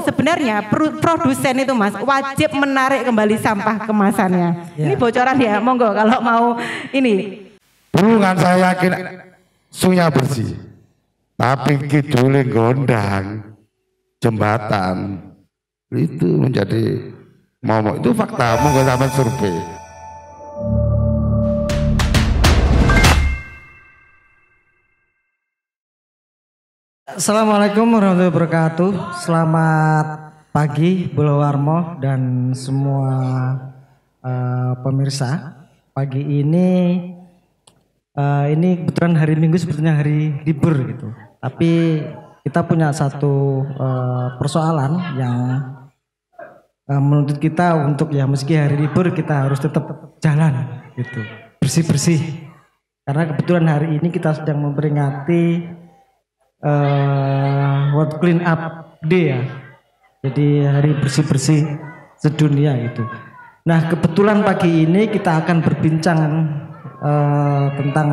sebenarnya produsen itu Mas wajib menarik kembali sampah kemasannya. Ya. Ini bocoran ya, monggo kalau mau ini. Bulungan saya yakin sungai bersih, tapi kidulnya gondang jembatan itu menjadi momok, itu fakta, monggo sama survei. Assalamualaikum warahmatullahi wabarakatuh. Selamat pagi Bolo Warmo dan semua pemirsa. Pagi ini kebetulan hari Minggu sebetulnya hari libur gitu. Tapi kita punya satu persoalan yang menuntut kita untuk ya meski hari libur kita harus tetap jalan gitu, bersih-bersih. Karena kebetulan hari ini kita sedang memperingati World Clean Up Day ya. Jadi hari bersih-bersih sedunia gitu. Nah, kebetulan pagi ini kita akan berbincang tentang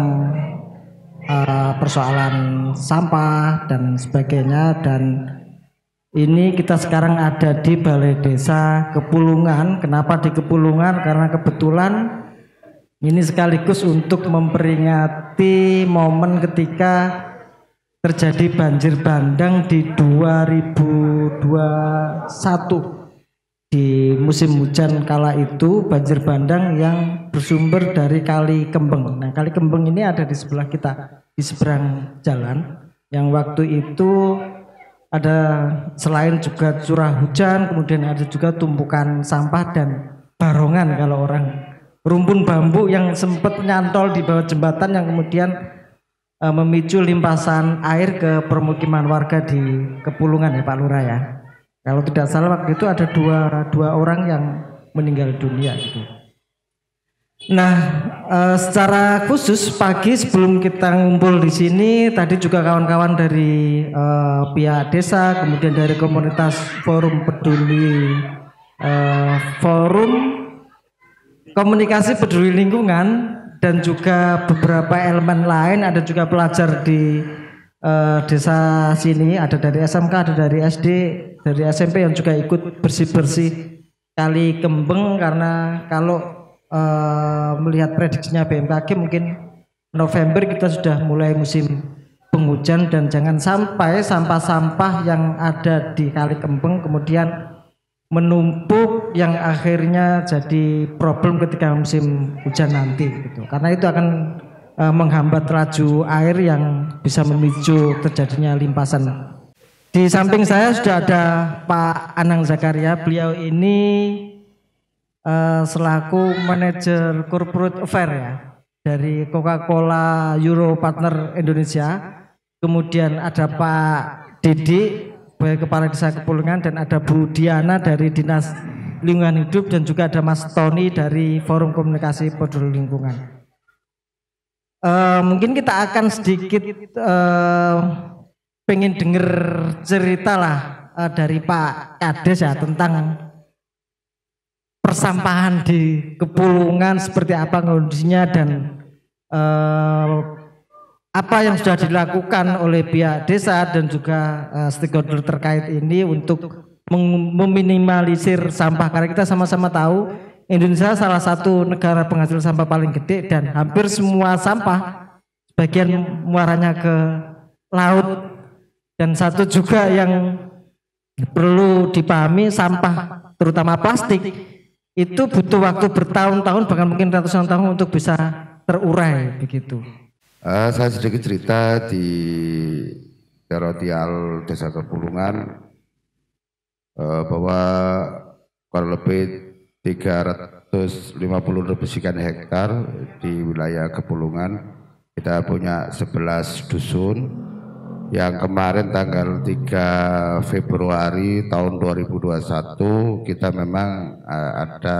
persoalan sampah dan sebagainya, dan ini kita sekarang ada di Balai Desa Kepulungan. Kenapa di Kepulungan? Karena kebetulan ini sekaligus untuk memperingati momen ketika terjadi banjir bandang di 2021 di musim hujan kala itu, banjir bandang yang bersumber dari Kali Kembeng. Nah, Kali Kembeng ini ada di sebelah kita, di seberang jalan, yang waktu itu ada selain juga curah hujan, kemudian ada juga tumpukan sampah dan barongan kalau orang, rumpun bambu yang sempat nyantol di bawah jembatan yang kemudian memicu limpasan air ke permukiman warga di Kepulungan ya Pak Lurah ya. Kalau tidak salah waktu itu ada dua orang yang meninggal dunia gitu. Nah, secara khusus pagi sebelum kita ngumpul di sini tadi juga kawan-kawan dari pihak desa, kemudian dari komunitas Forum Peduli Forum Komunikasi Peduli Lingkungan, dan juga beberapa elemen lain, ada juga pelajar di desa sini, ada dari SMK, ada dari SD, dari SMP yang juga ikut bersih-bersih Kali Kembeng. Karena kalau melihat prediksinya BMKG mungkin November kita sudah mulai musim penghujan, dan jangan sampai sampah-sampah yang ada di Kali Kembeng kemudian menumpuk yang akhirnya jadi problem ketika musim hujan nanti gitu. Karena itu akan menghambat laju air yang bisa memicu terjadinya limpasan. Di samping saya sudah ada Pak Anang Zakaria. Beliau ini selaku manajer corporate affair ya dari Coca-Cola Euro Partner Indonesia. Kemudian ada Pak Didi sebagai Kepala Desa Kepulungan, dan ada Bu Diana dari Dinas Lingkungan Hidup, dan juga ada Mas Tony dari Forum Komunikasi Peduli Lingkungan. Mungkin kita akan sedikit pengen denger cerita lah dari Pak Kades ya tentang persampahan di Kepulungan seperti apa kondisinya, dan apa yang sudah dilakukan oleh pihak desa dan juga stakeholder terkait ini untuk meminimalisir sampah. Karena kita sama-sama tahu Indonesia salah satu negara penghasil sampah paling gede, dan hampir semua sampah sebagian muaranya ke laut. Dan satu juga yang perlu dipahami, sampah terutama plastik itu butuh waktu bertahun-tahun bahkan mungkin ratusan tahun untuk bisa terurai begitu. Saya sedikit cerita di Terotial Desa Kepulungan bahwa kurang lebih 350 lebih sekian hektar di wilayah Kepulungan. Kita punya 11 dusun yang kemarin tanggal 3 Februari tahun 2021 kita memang ada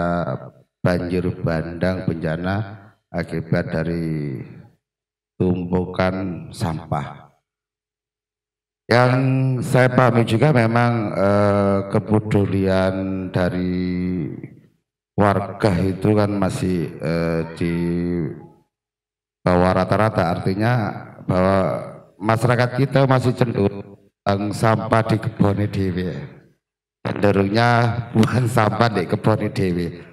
banjir bandang bencana akibat dari tumpukan sampah. Yang saya pahami juga memang kepedulian dari warga itu kan masih di bawah rata-rata, artinya bahwa masyarakat kita masih cenderung sampah di kebun dewe. cenderungnya buang sampah di kebun dewi.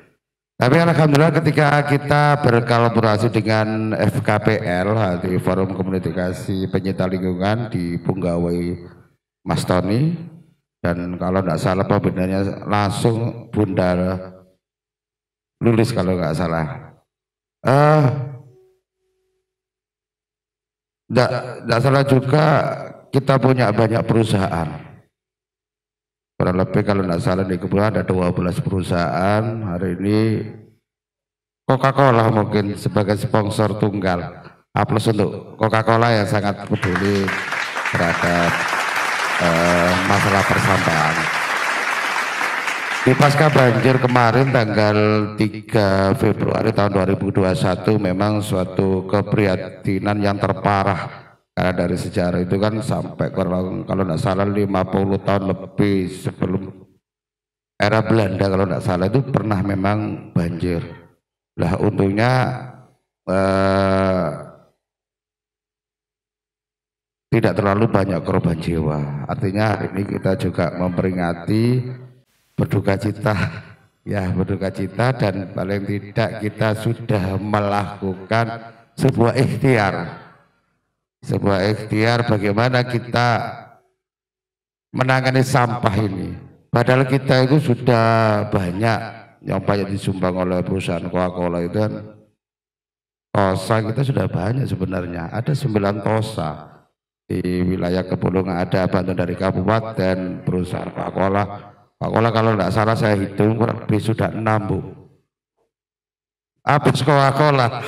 Tapi alhamdulillah ketika kita berkolaborasi dengan FKPL di Forum Komunikasi Pencinta Lingkungan di Punggawai Mas Tony, dan kalau tidak salah pembinanya langsung Bunda Lulis kalau nggak salah. Tidak salah juga kita punya banyak perusahaan. Kurang lebih kalau tidak salah di Kepulauan ada 12 perusahaan. Hari ini Coca-Cola mungkin sebagai sponsor tunggal. Aplaus untuk Coca-Cola yang sangat peduli terhadap masalah persampahan. Di pasca banjir kemarin tanggal 3 Februari tahun 2021 memang suatu keprihatinan yang terparah. Karena dari sejarah itu kan sampai kalau tidak salah 50 tahun lebih sebelum era Belanda kalau tidak salah itu pernah memang banjir. Lah untungnya tidak terlalu banyak korban jiwa. Artinya hari ini kita juga memperingati berduka cita, ya berduka cita, dan paling tidak kita sudah melakukan sebuah ikhtiar bagaimana kita menangani sampah ini. Padahal kita itu sudah banyak yang banyak disumbang oleh perusahaan Coca-Cola itu kan. TOSA kita sudah banyak sebenarnya, ada 9 TOSA di wilayah Kepulauan, ada bantuan dari kabupaten, perusahaan Coca-Cola kalau tidak salah saya hitung kurang lebih sudah 6 Bu. Habis Coca-Cola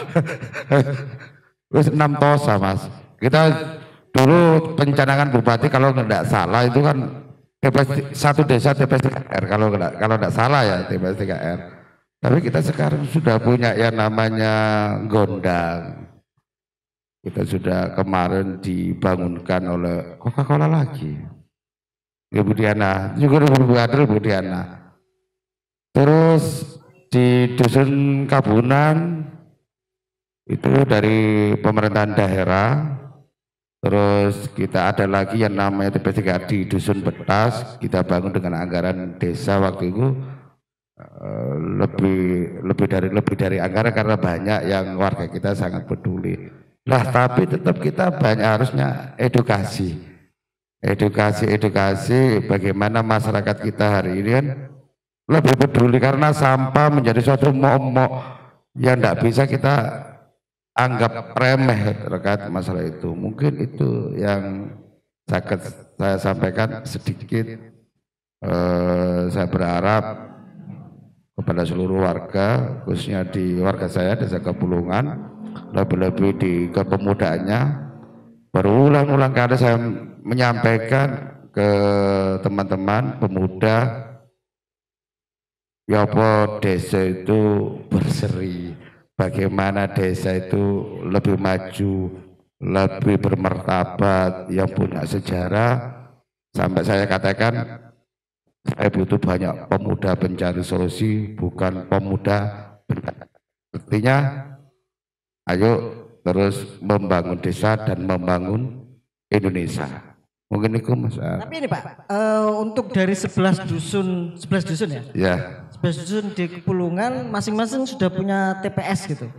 terus 6 TOSA Mas. Kita dulu pencanangan bupati kalau tidak salah itu kan satu desa TPS 3R kalau tidak salah ya TPS 3R. Tapi kita sekarang sudah punya yang namanya Gondang. Kita sudah kemarin dibangunkan oleh Coca-Cola lagi. Ibu Diana, juga Bu Diana. Terus di Dusun Kabunan itu dari pemerintahan daerah. Terus kita ada lagi yang namanya TP3 di Dusun Betas, kita bangun dengan anggaran desa waktu itu lebih dari anggaran karena banyak yang warga kita sangat peduli. Lah tapi tetap kita banyak harusnya edukasi bagaimana masyarakat kita hari ini kan lebih peduli karena sampah menjadi suatu momok yang tidak bisa kita anggap remeh terkait masalah itu. Mungkin itu yang saya sampaikan sedikit. Saya berharap kepada seluruh warga, khususnya di warga saya Desa Kepulungan, lebih-lebih di kepemudaannya. Berulang-ulang kali saya menyampaikan ke teman-teman pemuda, ya apa desa itu berseri. Bagaimana desa itu lebih maju, lebih bermartabat, yang punya sejarah. Sampai saya katakan, saya butuh banyak pemuda pencari solusi, bukan pemuda pencari. Artinya, ayo terus membangun desa dan membangun Indonesia. Mungkin itu Mas. Tapi ini Pak, untuk dari 11 dusun ya? Ya. 11 dusun di Kepulungan masing-masing sudah punya TPS gitu.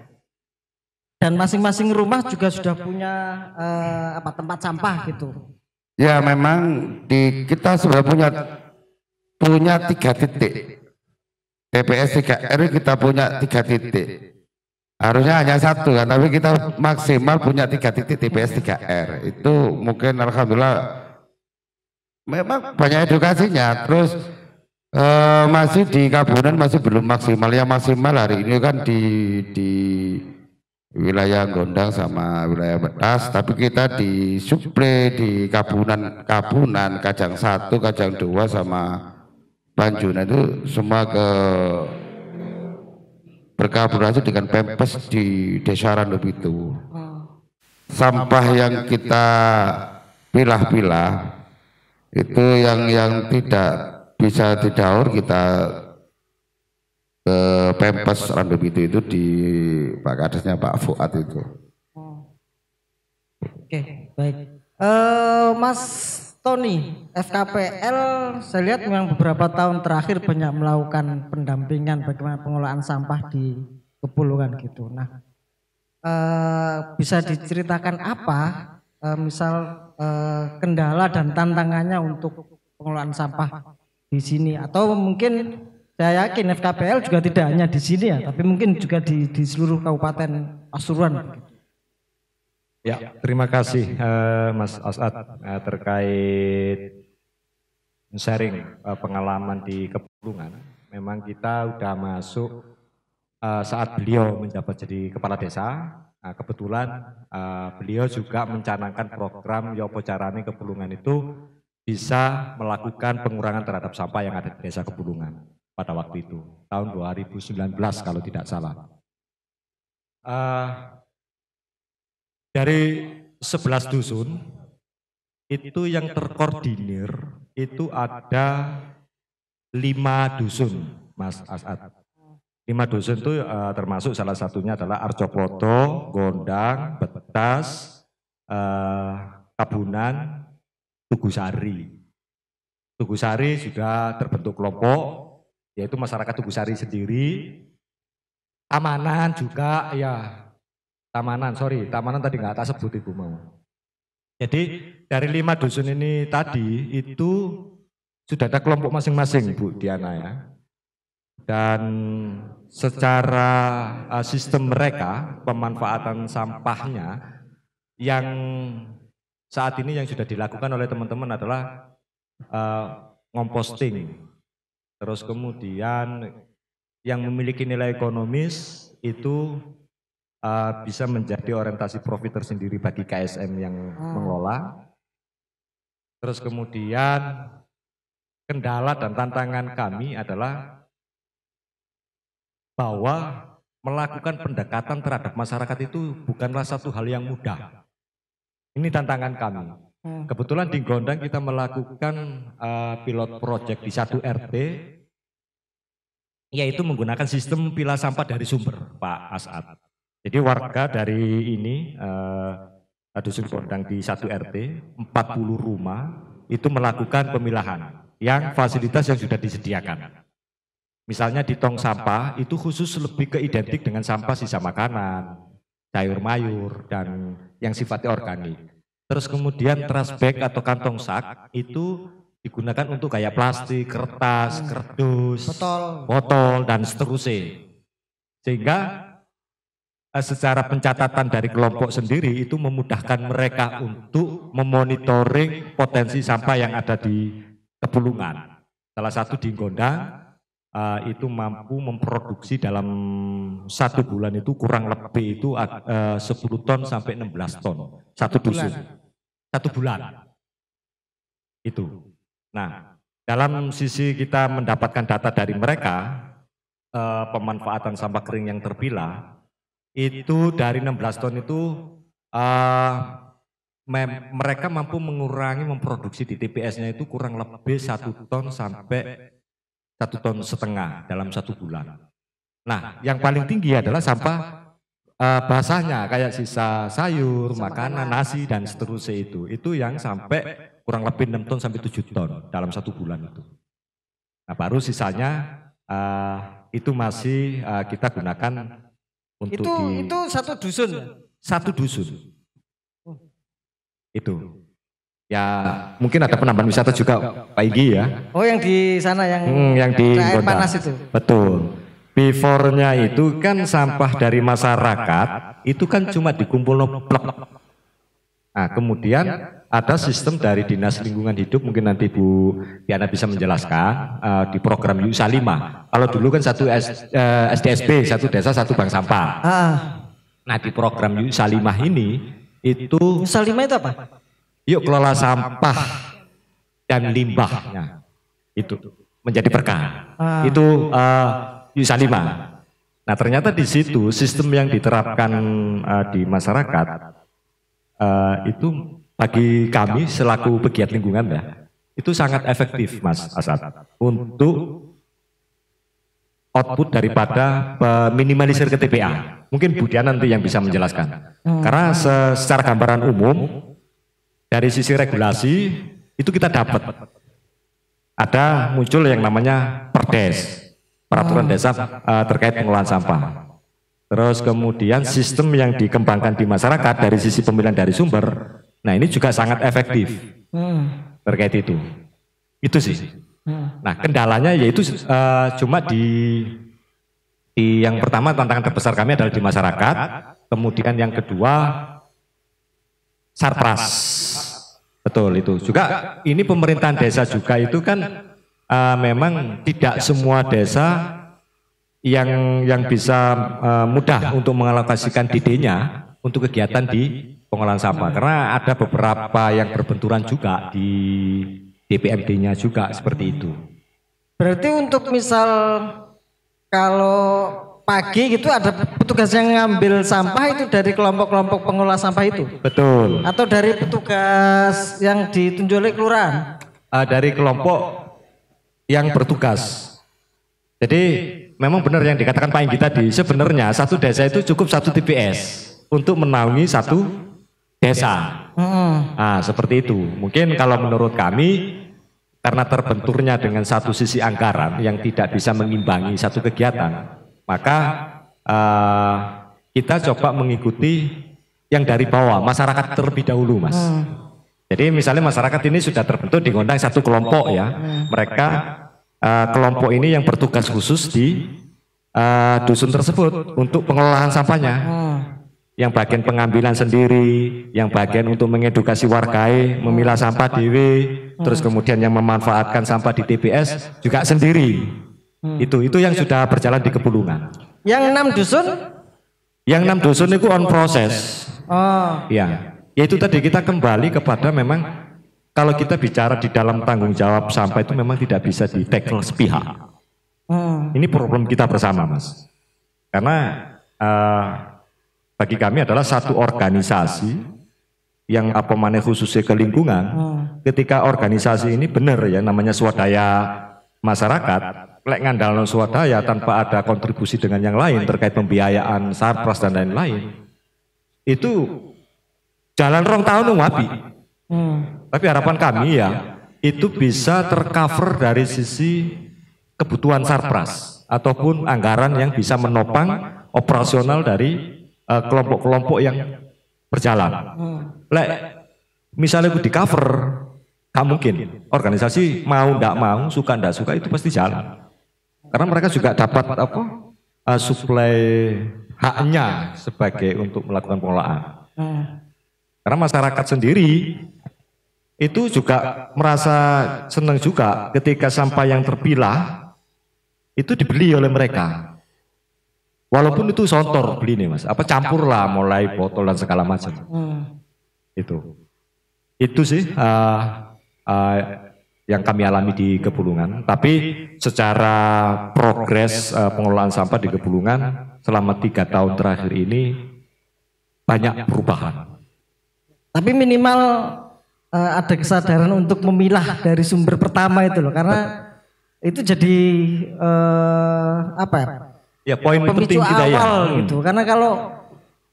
Dan masing-masing rumah juga sudah punya tempat sampah gitu. Ya memang kita sudah punya 3 titik. TPS 3R kita punya 3 titik. Harusnya hanya 1 kan, tapi kita maksimal punya 3 titik TPS 3R. Itu mungkin alhamdulillah memang banyak edukasinya. Terus masih di Kabupaten masih belum maksimal. Yang maksimal hari ini kan di wilayah Gondang sama wilayah Betas, tapi kita di suplai di Kabunan, Kajang 1, Kajang 2 sama Banjuna itu semua berkolaborasi dengan Pempes di Desa Randup itu. Sampah yang kita pilah-pilah itu yang tidak bisa didaur kita ke Pempes Randup itu di Pak Kadesnya Pak Fuad itu. Oke, baik. Mas Tony, FKPL saya lihat memang beberapa tahun terakhir banyak melakukan pendampingan bagaimana pengelolaan sampah di Kepulungan gitu. Nah, bisa diceritakan apa misal kendala dan tantangannya untuk pengelolaan sampah di sini, atau mungkin saya yakin FKPL juga tidak hanya di sini ya, tapi mungkin juga di seluruh Kabupaten Pasuruan. Ya, terima kasih Mas Asad terkait sharing pengalaman di Kepulungan. Memang kita udah masuk saat beliau menjabat jadi kepala desa. Kebetulan beliau juga mencanangkan program Yopo Carane Kepulungan itu bisa melakukan pengurangan terhadap sampah yang ada di desa Kepulungan pada waktu itu, tahun 2019 kalau tidak salah. Dari 11 dusun, itu yang terkoordinir itu ada 5 dusun, Mas Asad. 5 dusun itu termasuk salah satunya adalah Arjopoto, Gondang, Betas, Kabunan, Tugusari. Tugusari sudah terbentuk kelompok, yaitu masyarakat Tugusari sendiri. Tamanan juga ya. Tamanan tadi nggak tak sebut Ibu mau. Jadi dari 5 dusun ini tadi itu sudah ada kelompok masing-masing Bu Diana ya. Dan secara sistem mereka pemanfaatan sampahnya yang saat ini yang sudah dilakukan oleh teman-teman adalah ngomposting. Terus kemudian yang memiliki nilai ekonomis itu bisa menjadi orientasi profit tersendiri bagi KSM yang mengelola. Terus kemudian kendala dan tantangan kami adalah bahwa melakukan pendekatan terhadap masyarakat itu bukanlah satu hal yang mudah. Ini tantangan kami. Kebetulan di Gondang kita melakukan pilot project di 1 RT, yaitu menggunakan sistem pilah sampah dari sumber, Pak Asad. Jadi warga dari ini, Dusun Gondang di 1 RT, 40 rumah, itu melakukan pemilahan yang fasilitas yang sudah disediakan. Misalnya di tong sampah, itu khusus lebih ke identik dengan sampah sisa makanan, sayur mayur, dan yang sifatnya organik. Terus kemudian trash bag atau kantong sak, itu digunakan untuk kayak plastik, kertas, kardus, botol, dan seterusnya. Sehingga secara pencatatan dari kelompok sendiri itu memudahkan mereka untuk memonitoring potensi sampah yang ada di Kepulungan. Salah satu di Gondang itu mampu memproduksi dalam 1 bulan itu kurang lebih itu 10 ton sampai 16 ton. 1 dusun. 1 bulan. Itu. Nah, dalam sisi kita mendapatkan data dari mereka, pemanfaatan sampah kering yang terpilah, itu dari 16 ton itu mereka mampu mengurangi memproduksi di TPS-nya itu kurang lebih 1 ton sampai 1,5 ton dalam 1 bulan. Nah, yang paling tinggi adalah sampah basahnya kayak sisa sayur, makanan, nasi, dan seterusnya itu. Itu yang sampai kurang lebih 6 ton sampai 7 ton dalam 1 bulan itu. Nah, baru sisanya itu masih kita gunakan untuk itu 1 dusun. 1 dusun. Itu. Ya, mungkin ada penambahan wisata juga Pak Igi ya. Oh, yang di sana yang di air Gondang. panas itu. Betul. Before-nya itu kan sampah dari masyarakat itu kan cuma dikumpul plek. Nah, kemudian ada sistem dari Dinas Lingkungan Hidup, mungkin nanti Bu Diana bisa menjelaskan di program Yusa 5. Kalau dulu kan SDSB, 1 desa 1 bank sampah. Nah, di program Yusa 5 ini itu Yusa 5 itu apa? Yuk kelola sampah dan limbahnya itu menjadi berkah. Itu Yusa 5. Nah, ternyata di situ sistem yang diterapkan di masyarakat itu bagi kami selaku pegiat lingkungan ya, itu sangat efektif Mas Asad untuk output daripada minimalisir ke TPA. Mungkin Bu Diana nanti yang bisa menjelaskan. Karena secara gambaran umum dari sisi regulasi itu kita dapat. Ada muncul yang namanya Perdes, peraturan desa terkait pengelolaan sampah. Terus kemudian sistem yang dikembangkan di masyarakat dari sisi pemilihan dari sumber, nah ini juga sangat efektif terkait itu. Itu sih. Nah kendalanya yaitu cuma di yang pertama tantangan terbesar kami adalah di masyarakat, kemudian yang kedua Sarpras. Betul itu. Juga ini pemerintahan desa juga itu kan memang tidak semua desa yang bisa mudah untuk mengalokasikan DD-nya untuk kegiatan di pengolahan sampah. Karena ada beberapa yang berbenturan juga di DPMD-nya juga seperti itu. Berarti untuk misal kalau pagi gitu ada petugas yang ngambil sampah itu dari kelompok-kelompok pengelola sampah itu? Betul. Atau dari petugas yang ditunjuk oleh kelurahan? Dari kelompok yang bertugas. Jadi memang benar yang dikatakan Pak Inggi tadi, sebenarnya satu desa itu cukup satu TPS untuk menaungi satu desa. Nah, seperti itu. Mungkin kalau menurut kami karena terbenturnya dengan satu sisi anggaran yang tidak bisa mengimbangi satu kegiatan, maka kita coba mengikuti yang dari bawah, masyarakat terlebih dahulu, Mas. Jadi misalnya masyarakat ini sudah terbentuk digondang satu kelompok ya, mereka kelompok ini yang bertugas khusus di dusun tersebut untuk pengelolaan sampahnya. Yang bagian pengambilan sendiri, yang bagian untuk mengedukasi warga, memilah sampah dewe, terus kemudian yang memanfaatkan sampah di TPS juga sendiri. Itu yang sudah berjalan di Kebulungan. Yang 6 dusun? Yang 6 dusun itu on proses. Ya, yaitu tadi kita kembali kepada memang kalau kita bicara di dalam tanggung jawab sampah itu memang tidak bisa di-tackle sepihak. Ini problem kita bersama, Mas. Karena bagi kami adalah satu organisasi yang khususnya ke lingkungan. Ketika organisasi ini benar ya namanya swadaya masyarakat, lek ngandalno swadaya tanpa ada kontribusi dengan yang lain terkait pembiayaan Sarpras dan lain-lain, itu jalan rong tahun wapi. Tapi harapan kami ya itu bisa tercover dari sisi kebutuhan Sarpras ataupun anggaran yang bisa menopang operasional dari kelompok-kelompok yang berjalan. Lek misalnya itu di cover, gak mungkin. Organisasi mau ndak mau, suka ndak suka itu pasti jalan. Karena mereka juga dapat suplai haknya sebagai untuk melakukan pengelolaan. Karena masyarakat sendiri itu juga merasa senang juga ketika sampah yang terpilah itu dibeli oleh mereka. Walaupun itu sontor beli nih Mas, campur lah mulai botol dan segala macam. Itu sih yang kami alami di Kebulungan. Tapi secara progres pengelolaan sampah di Kebulungan selama 3 tahun terakhir ini banyak perubahan. Tapi minimal ada kesadaran untuk memilah dari sumber pertama itu loh, karena itu jadi Ya poin penting pemicu kita awal gitu. Karena kalau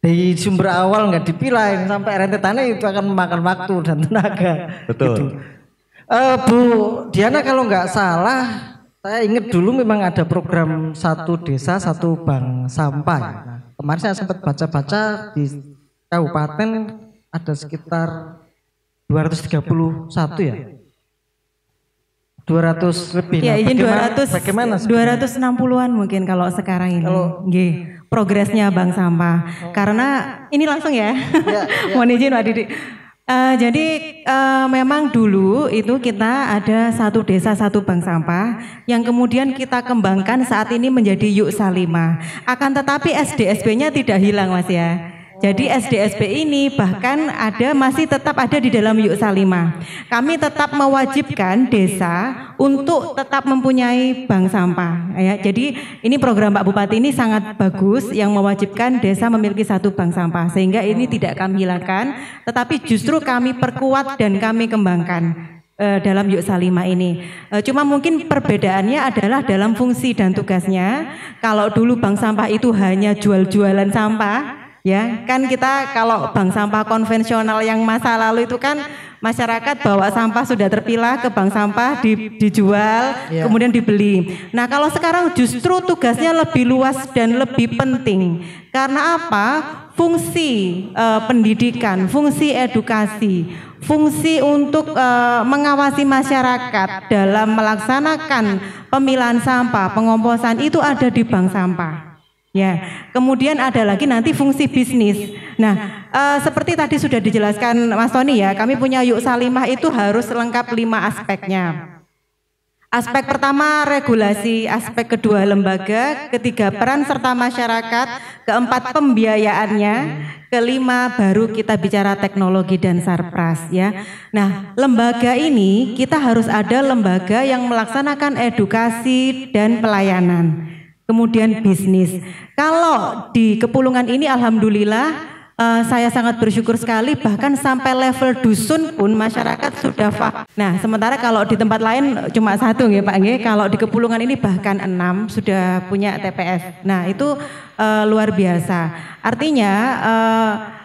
di sumber awal nggak dipilah sampai rentetannya itu akan memakan waktu dan tenaga. Betul. Gitu. Bu Diana kalau nggak salah, saya ingat dulu memang ada program satu desa satu bank sampah. Nah, kemarin saya sempat baca-baca di kabupaten ada sekitar 231 ya. 200 lebih. Ya, izin bagaimana 260-an mungkin kalau sekarang ini. Progresnya Bank Sampah. Karena ini langsung ya. Mohon izin Pak Didi. Jadi memang dulu itu kita ada satu desa satu bank sampah yang kemudian kita kembangkan saat ini menjadi Yuk Salimah. Akan tetapi SDSB-nya tidak hilang Mas ya. Jadi SDSB ini bahkan masih tetap ada di dalam Yuk Salimah. Kami tetap mewajibkan desa untuk tetap mempunyai bank sampah. Ya, jadi ini program Pak Bupati ini sangat bagus yang mewajibkan desa memiliki satu bank sampah. Sehingga ini tidak kami hilangkan, tetapi justru kami perkuat dan kami kembangkan dalam Yuk Salimah ini. Cuma mungkin perbedaannya adalah dalam fungsi dan tugasnya. Kalau dulu bank sampah itu hanya jual-jualan sampah, ya kan kita kalau bank sampah konvensional yang masa lalu itu kan masyarakat bawa sampah sudah terpilah ke bank sampah, dijual, kemudian dibeli. Nah, kalau sekarang justru tugasnya lebih luas dan lebih penting. Karena apa? Fungsi pendidikan, fungsi edukasi, fungsi untuk mengawasi masyarakat dalam melaksanakan pemilahan sampah, pengomposan itu ada di bank sampah. Ya, kemudian ada lagi nanti fungsi bisnis. Nah, seperti tadi sudah dijelaskan Mas Tony ya, kami punya Yuk Salimah itu harus lengkap 5 aspeknya. Aspek pertama regulasi, aspek kedua lembaga, ketiga peran serta masyarakat, keempat pembiayaannya, kelima baru kita bicara teknologi dan sarpras ya. Nah, lembaga ini kita harus ada lembaga yang melaksanakan edukasi dan pelayanan. Kemudian bisnis. Kalau di Kepulungan ini alhamdulillah saya sangat bersyukur sekali bahkan sampai level dusun pun masyarakat sudah paham. Nah, sementara kalau di tempat lain cuma 1 ya Pak nggih, kalau di Kepulungan ini bahkan 6 sudah punya TPS. Nah, itu luar biasa. Artinya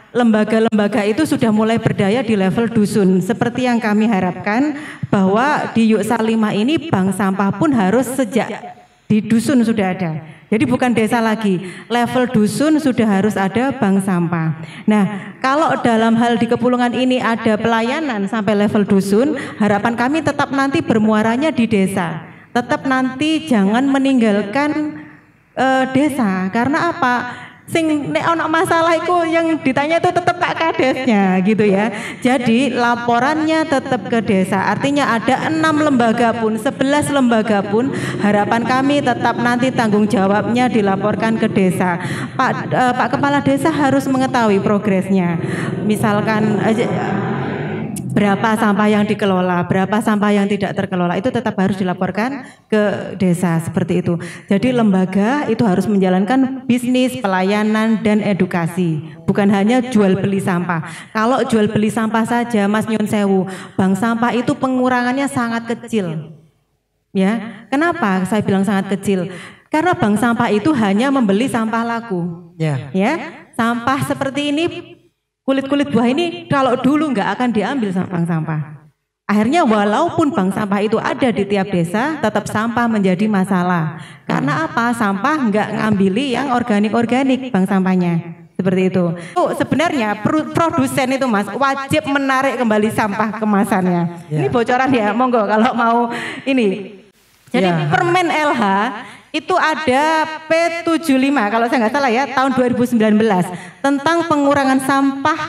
lembaga-lembaga itu sudah mulai berdaya di level dusun. Seperti yang kami harapkan bahwa di Yuk Salimah ini bank sampah pun harus sejak di dusun sudah ada. Jadi bukan desa lagi, level dusun sudah harus ada bank sampah. Nah, kalau dalam hal di Kepulungan ini ada pelayanan sampai level dusun, harapan kami tetap nanti bermuaranya di desa. Tetap nanti jangan meninggalkan desa. Karena apa? Sing nek ono masalah itu yang ditanya itu tetap Pak Kadesnya gitu ya. Jadi laporannya tetap ke desa. Artinya ada 6 lembaga pun, 11 lembaga pun harapan kami tetap nanti tanggung jawabnya dilaporkan ke desa. Pak Kepala Desa harus mengetahui progresnya. Misalkan berapa sampah yang dikelola, berapa sampah yang tidak terkelola, itu tetap harus dilaporkan ke desa seperti itu. Jadi lembaga itu harus menjalankan bisnis, pelayanan, dan edukasi. Bukan hanya jual beli sampah. Kalau jual beli sampah saja, Mas Nyun Sewu, bank sampah itu pengurangannya sangat kecil. Ya, kenapa saya bilang sangat kecil? Karena bank sampah itu hanya membeli sampah laku. Ya, sampah seperti ini, kulit-kulit buah ini kalau dulu nggak akan diambil sama bank sampah. Akhirnya walaupun bank sampah itu ada di tiap desa, tetap sampah menjadi masalah. Karena apa? Sampah nggak ngambili yang organik-organik bank sampahnya. Seperti itu. Sebenarnya produsen itu Mas wajib menarik kembali sampah kemasannya. Ini bocoran ya, monggo kalau mau ini. Jadi permen LH itu ada P75 kalau saya nggak salah ya tahun 2019 tentang pengurangan sampah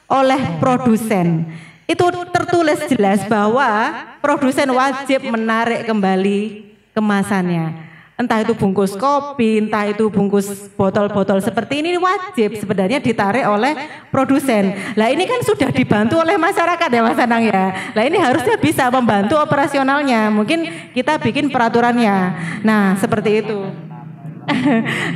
oleh produsen. Itu tertulis jelas bahwa produsen wajib menarik kembali kemasannya. Entah itu bungkus kopi, entah itu bungkus botol-botol seperti ini wajib sebenarnya ditarik oleh produsen. Lah ini kan sudah dibantu oleh masyarakat ya Mas Anang ya. Lah ini harusnya bisa membantu operasionalnya. Mungkin kita bikin peraturannya. Nah seperti itu.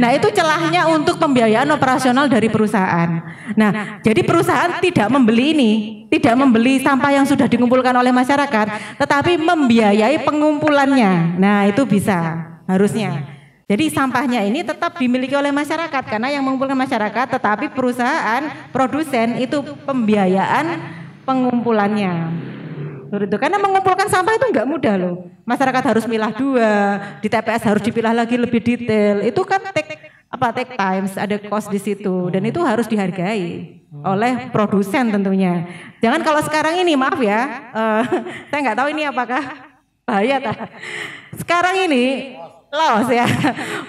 Nah itu celahnya untuk pembiayaan operasional dari perusahaan. Nah jadi perusahaan tidak membeli ini, tidak membeli sampah yang sudah dikumpulkan oleh masyarakat, tetapi membiayai pengumpulannya. Nah itu bisa. Harusnya. Jadi sampahnya ini tetap dimiliki oleh masyarakat karena yang mengumpulkan masyarakat, tetapi perusahaan produsen itu pembiayaan pengumpulannya. Itu karena mengumpulkan sampah itu enggak mudah loh. Masyarakat harus milah 2, di TPS harus dipilah lagi lebih detail. Itu kan take times, ada cost di situ dan itu harus dihargai oleh produsen tentunya. Jangan kalau sekarang ini maaf ya, saya nggak tahu ini apakah bahaya tak. Sekarang ini loss ya,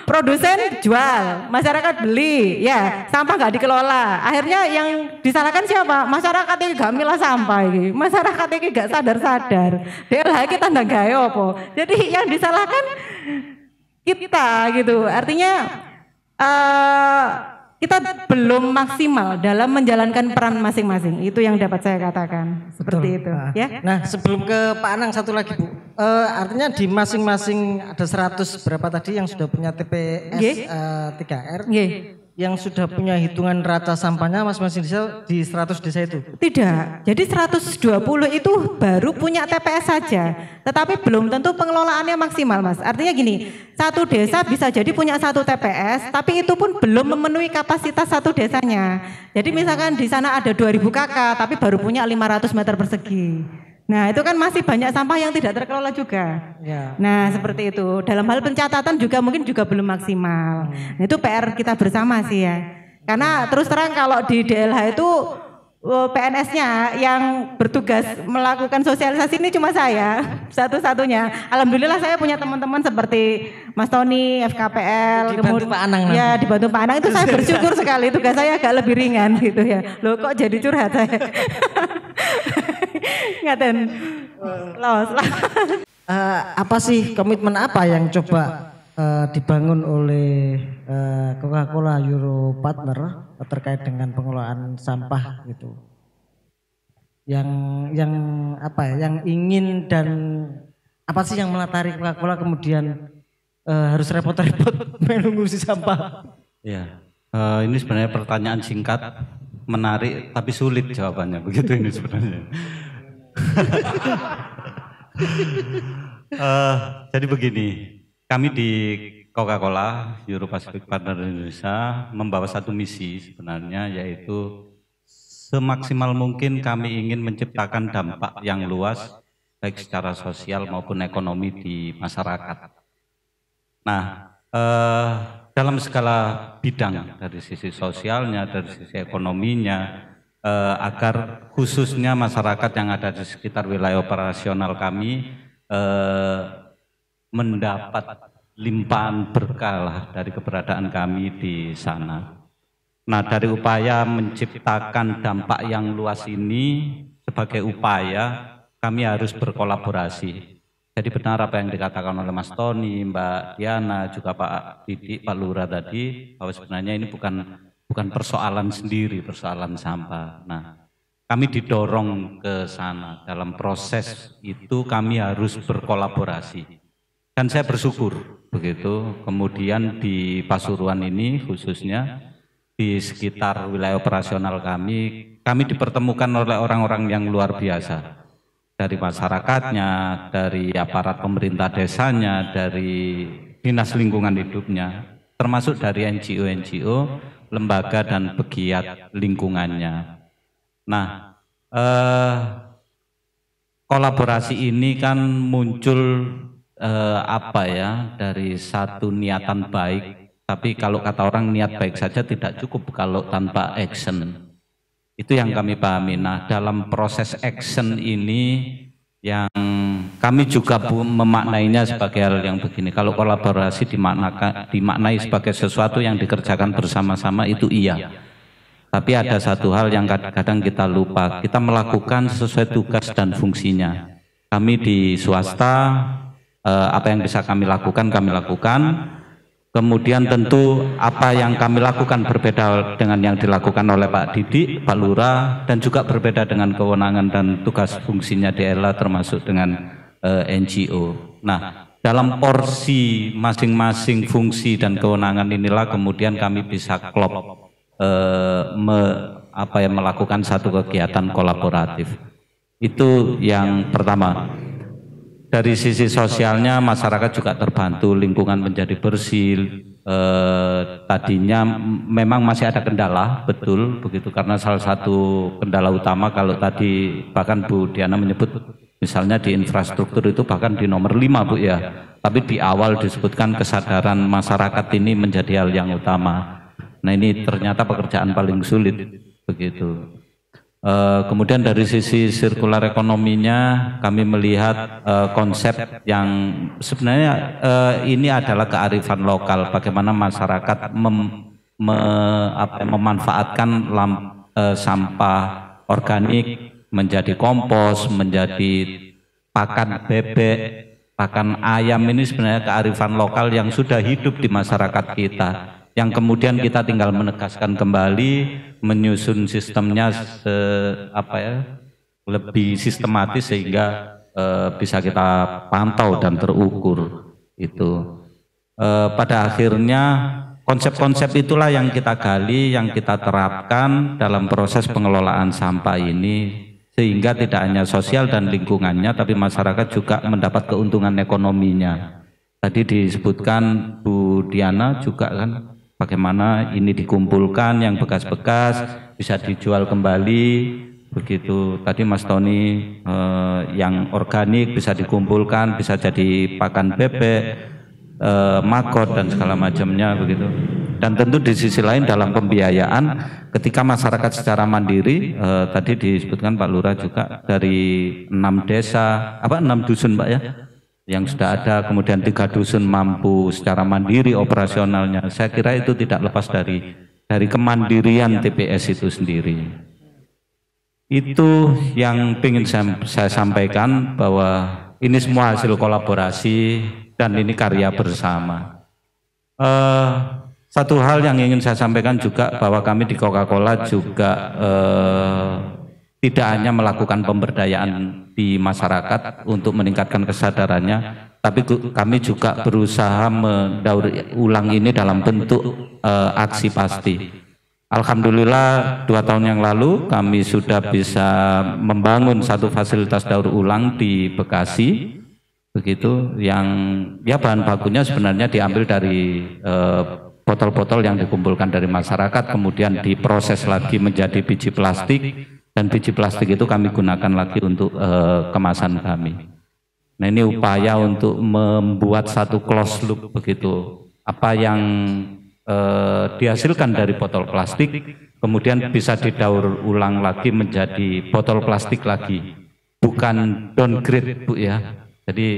produsen jual, masyarakat beli, ya sampah nggak dikelola. Akhirnya yang disalahkan siapa? Masyarakat ini gak milah sampah ini, masyarakat ini gak sadar-sadar. DLH kita nggak gawe apa. Jadi yang disalahkan kita gitu. Artinya kita belum maksimal dalam menjalankan peran masing-masing. Itu yang dapat saya katakan. Seperti itu. Ya. Nah sebelum ke Pak Anang satu lagi Bu. Artinya di masing-masing ada 100 berapa tadi yang sudah punya TPS 3R. yang sudah punya hitungan raca sampahnya masing-masing desa di 100 desa itu? Tidak, jadi 120 itu baru punya TPS saja, tetapi belum tentu pengelolaannya maksimal Mas. Artinya gini, satu desa bisa jadi punya satu TPS, tapi itu pun belum memenuhi kapasitas satu desanya. Jadi misalkan di sana ada 2000 KK, tapi baru punya 500 meter persegi. Nah itu kan masih banyak sampah yang tidak terkelola juga. Ya. Nah seperti itu. Dalam hal pencatatan juga mungkin juga belum maksimal. Nah, itu PR kita bersama sih ya. Karena terus terang kalau di DLH itu PNS-nya yang bertugas melakukan sosialisasi ini cuma saya satu-satunya. Alhamdulillah saya punya teman-teman seperti Mas Tony, FKPL, Dibantu Pak Anang. Ya dibantu Pak Anang itu saya bersyukur sekali. Tugas saya agak lebih ringan gitu ya. Loh kok jadi curhat saya. Ngaten. Los. Apa sih komitmen apa yang coba dibangun oleh Coca-Cola Euro Partner terkait dengan pengelolaan sampah gitu? Yang apa ya? Yang ingin dan apa sih yang melatari Coca-Cola kemudian harus repot-repot mengurusi sampah? Ya, ini sebenarnya pertanyaan singkat, menarik tapi sulit jawabannya. Begitu ini sebenarnya. Jadi begini, kami di Coca-Cola Euro Pacific Partner Indonesia membawa satu misi sebenarnya, yaitu semaksimal mungkin kami ingin menciptakan dampak yang luas baik secara sosial maupun ekonomi di masyarakat. Nah, dalam segala bidang, dari sisi sosialnya, dari sisi ekonominya, agar khususnya masyarakat yang ada di sekitar wilayah operasional kami mendapat limpahan berkah dari keberadaan kami di sana. Nah, dari upaya menciptakan dampak yang luas ini, sebagai upaya kami harus berkolaborasi. Jadi benar apa yang dikatakan oleh Mas Tony, Mbak Diana, juga Pak Didik, Pak Lurah tadi, bahwa sebenarnya ini bukan persoalan sendiri, persoalan sampah. Nah, kami didorong ke sana. Dalam proses itu kami harus berkolaborasi. Dan saya bersyukur begitu. Kemudian di Pasuruan ini khususnya di sekitar wilayah operasional kami dipertemukan oleh orang-orang yang luar biasa. Dari masyarakatnya, dari aparat pemerintah desanya, dari dinas lingkungan hidupnya, termasuk dari NGO-NGO, lembaga dan pegiat lingkungannya. Nah, kolaborasi ini kan muncul dari satu niatan baik, tapi kalau kata orang niat baik saja tidak cukup kalau tanpa action. Itu yang kami pahami. Nah, dalam proses action ini yang kami juga memaknainya sebagai hal yang begini. Kalau kolaborasi dimaknai sebagai sesuatu yang dikerjakan bersama-sama, itu iya. Tapi ada satu hal yang kadang-kadang kita lupa. Kita melakukan sesuai tugas dan fungsinya. Kami di swasta, apa yang bisa kami lakukan, kami lakukan. Kemudian tentu apa yang kami lakukan berbeda dengan yang dilakukan oleh Pak Didik, Pak Lurah, dan juga berbeda dengan kewenangan dan tugas fungsinya DLA termasuk dengan NGO. Nah, dalam porsi masing-masing fungsi dan kewenangan inilah kemudian kami bisa klop melakukan satu kegiatan kolaboratif. Itu yang pertama. Dari sisi sosialnya masyarakat juga terbantu, lingkungan menjadi bersih. Tadinya memang masih ada kendala, betul begitu, karena salah satu kendala utama kalau tadi bahkan Bu Diana menyebut misalnya di infrastruktur itu bahkan di nomor 5 Bu ya. Tapi di awal disebutkan kesadaran masyarakat ini menjadi hal yang utama. Nah, ini ternyata pekerjaan paling sulit begitu. Kemudian dari sisi sirkular ekonominya kami melihat konsep yang sebenarnya ini adalah kearifan lokal, bagaimana masyarakat memanfaatkan sampah organik menjadi kompos, menjadi pakan bebek, pakan ayam. Ini sebenarnya kearifan lokal yang sudah hidup di masyarakat kita, yang kemudian kita tinggal menegaskan kembali, menyusun sistemnya lebih sistematis sehingga bisa kita pantau dan terukur. Itu pada akhirnya Konsep-konsep itulah yang kita gali, yang kita terapkan dalam proses pengelolaan sampah ini, sehingga tidak hanya sosial dan lingkungannya, tapi masyarakat juga mendapat keuntungan ekonominya. Tadi disebutkan Bu Diana juga kan, bagaimana ini dikumpulkan yang bekas-bekas bisa dijual kembali, begitu. Tadi Mas Tony yang organik bisa dikumpulkan, bisa jadi pakan bebek, makot dan segala macamnya begitu. Dan tentu di sisi lain dalam pembiayaan ketika masyarakat secara mandiri, tadi disebutkan Pak Lurah juga dari 6 desa, 6 dusun Pak ya, yang sudah ada, kemudian 3 dusun mampu secara mandiri operasionalnya. Saya kira itu tidak lepas dari kemandirian TPS itu sendiri. Itu yang ingin saya sampaikan, bahwa ini semua hasil kolaborasi dan ini karya bersama. Satu hal yang ingin saya sampaikan juga, bahwa kami di Coca-Cola juga tidak hanya melakukan pemberdayaan di masyarakat untuk meningkatkan kesadarannya, tapi kami juga berusaha mendaur ulang ini dalam bentuk aksi pasti. Alhamdulillah 2 tahun yang lalu kami sudah bisa membangun satu fasilitas daur ulang di Bekasi, begitu, yang ya bahan bakunya sebenarnya diambil dari botol-botol yang dikumpulkan dari masyarakat, kemudian diproses lagi menjadi biji plastik, dan biji plastik itu kami gunakan lagi untuk kemasan kami. Nah, ini upaya untuk membuat satu closed loop begitu, apa yang dihasilkan dari botol plastik kemudian bisa didaur ulang lagi menjadi botol plastik lagi, bukan downgrade Bu ya. Jadi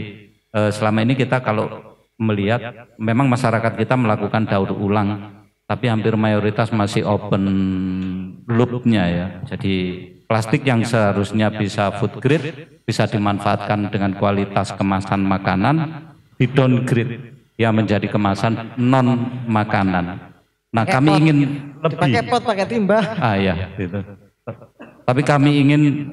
selama ini kita kalau melihat memang masyarakat kita melakukan daur ulang, tapi hampir mayoritas masih open loop-nya ya. Jadi plastik yang seharusnya bisa food grade, bisa dimanfaatkan dengan kualitas kemasan makanan, di downgrade ya menjadi kemasan non makanan. Nah, kami ingin lebih pakai pot, pakai timba. Ya, gitu. Tapi kami ingin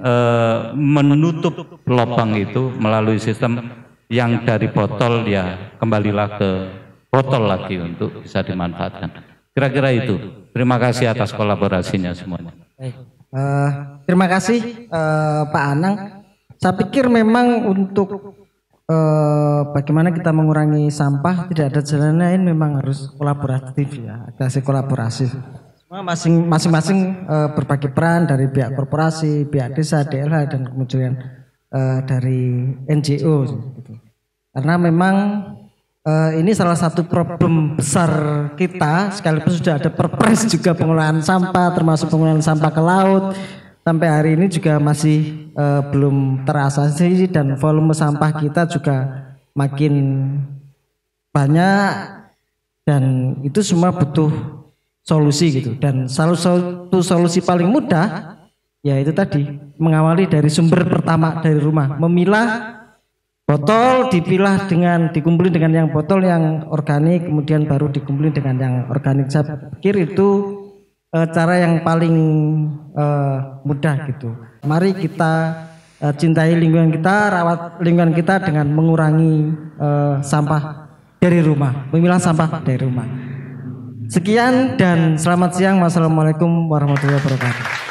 menutup lubang itu melalui sistem yang dari botol ya kembalilah ke botol lagi untuk bisa dimanfaatkan. Kira-kira itu. Terima kasih atas kolaborasinya semuanya. Terima kasih Pak Anang. Saya pikir memang untuk bagaimana kita mengurangi sampah tidak ada jalan lain, memang harus kolaboratif ya, ada kolaborasi. Masing-masing berbagi peran dari pihak korporasi, pihak desa, DLH, dan kemudian dari NGO gitu. Karena memang ini salah satu problem besar kita, sekalipun sudah ada perpres juga pengelolaan sampah, termasuk pengelolaan sampah ke laut, sampai hari ini juga masih belum terasasi, dan volume sampah kita juga makin banyak, dan itu semua butuh solusi gitu. Dan salah satu solusi paling mudah yaitu tadi mengawali dari sumber pertama, dari rumah, memilah botol, dikumpulin dengan yang botol yang organik, kemudian baru dikumpulin dengan yang organik. Saya pikir itu cara yang paling mudah gitu. Mari kita cintai lingkungan kita, rawat lingkungan kita dengan mengurangi sampah dari rumah, memilah sampah dari rumah. Sekian dan selamat siang. Wassalamualaikum warahmatullahi wabarakatuh.